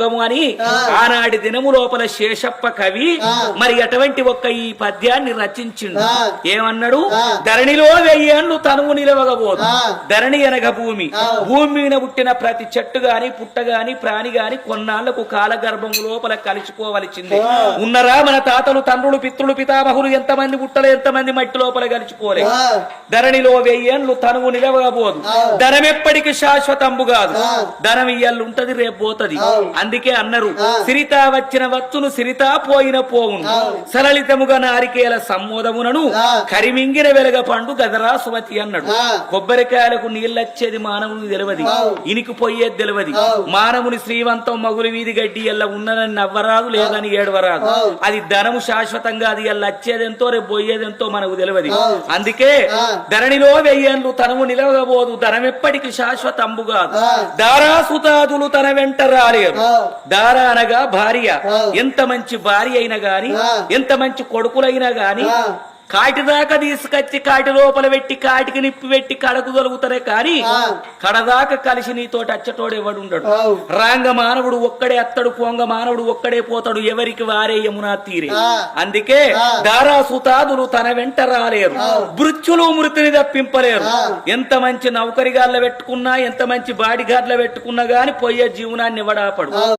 అని ఆనాటి దినము లోపల శేషప్ప కవి మరి అటువంటి ఒక్క ఈ పద్యాన్ని రచించిండు. ఏమన్నాడు? ధరణిలో 1000 ఏళ్లు తనువు నిలవగబోదు. ధరణి అనగ భూమి. భూమి మీద పుట్టిన ప్రతి చెట్టు గాని పుట్ట గాని ప్రాణి గాని కొన్నాళ్లకు కాలగర్భం లోపల కలిసిపోవలసింది. ఉన్నరా మన తాతలు తండ్రులు పితృలు పితామహులు ఎంతమంది పుట్టలు ఎంతమంది మట్టి లోపల కలిసిపోలే. ధరణిలో 1000 ఏళ్లు తనువు నిలవగబోదు. ధనం ఎప్పటికీ శాశ్వతంబు కాదు. ధనం ఇయ్యాలు ఉంటది, రేపు పోతది. అందుకే అన్నారు, సిరితా వచ్చిన వత్తును సిరితా పోయిన పోవును, సరళితముగా నారికేల సమ్మోదమునను కరిమింగిన వెలగ పండు గదరా సుమతి అన్నాడు. కొబ్బరికాయలకు నీళ్ళొచ్చేది మానవుని తెలియదు, ఇనికి పోయేది తెలియదు. మానవుని శ్రీవంతం మగులు వీధి గడ్డి ఎల్ల ఉన్నదని నవ్వరాదు, లేదని ఏడవరాదు. అది ధనము శాశ్వతంగా, అది ఎల్ల వచ్చేదెంతో రేపు పోయేదెంతో మనకు తెలియదు. అందుకే ధరణిలో 1000 ఏళ్లు తనము నిలవగబోదు, ధనం ఎప్పటికి శాశ్వతంబు కాదు. దారాసుతాదులు తన వెంట రాలేరు. దార అనగా భార్య. ఎంత మంచి భార్య అయినా గాని, ఎంత మంచి కొడుకులైనా గాని కాటి దాకా తీసుకొచ్చి కాటి లోపల పెట్టి కాటికి నిప్పి పెట్టి కడకు దొలుగుతారే కాని కడదాకా కలిసి నీతోటి అచ్చటోడు ఎవడుండడు. రాంగ మానవుడు ఒక్కడే అత్తడు, పోంగ మానవుడు ఒక్కడే పోతాడు, ఎవరికి వారే యమునా తీరే. అందుకే దారాసుతాదులు తన వెంట రాలేరు, బృచ్చులు మృతిని తప్పింపలేరు. ఎంత మంచి నౌకరిగాళ్ళ పెట్టుకున్నా, ఎంత మంచి బాడిగార్ల పెట్టుకున్నా గాని పోయే జీవనాన్ని ఎవడాపడు.